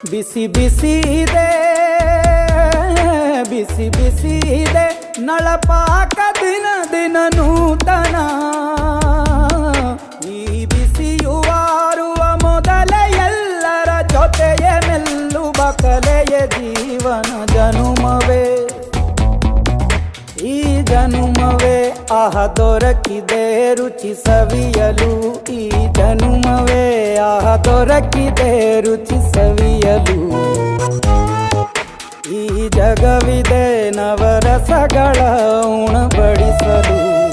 ಬಿಸಿ ಬಿಸಿ ಇದೆ ಬಿಸಿ ಬಿಸಿ ಇದೆ ನಳಪಾಕ ದಿನ ದಿನ ನೂತನ. ಈ ಬಿಸಿಯು ಆರುವ ಮೊದಲೇ ಎಲ್ಲರ ಜೊತೆಯೇ ಮೆಲ್ಲುವ ಕಲೆಯ ಜೀವನ ಜನುಮವೇ. ಈ ಜನುಮವೇ ಆಹ ದೊರಕಿದೆ ರುಚಿ ಸವಿಯಲು. ಈ ಜನುಮವೇ ಆಹ ದೊರಕಿದೆ ರುಚಿ ಸವಿಯಲು. ಈ ಜಗವಿದೆ ನವರಸಗಳ ಉಣಬಡಿಸಲು.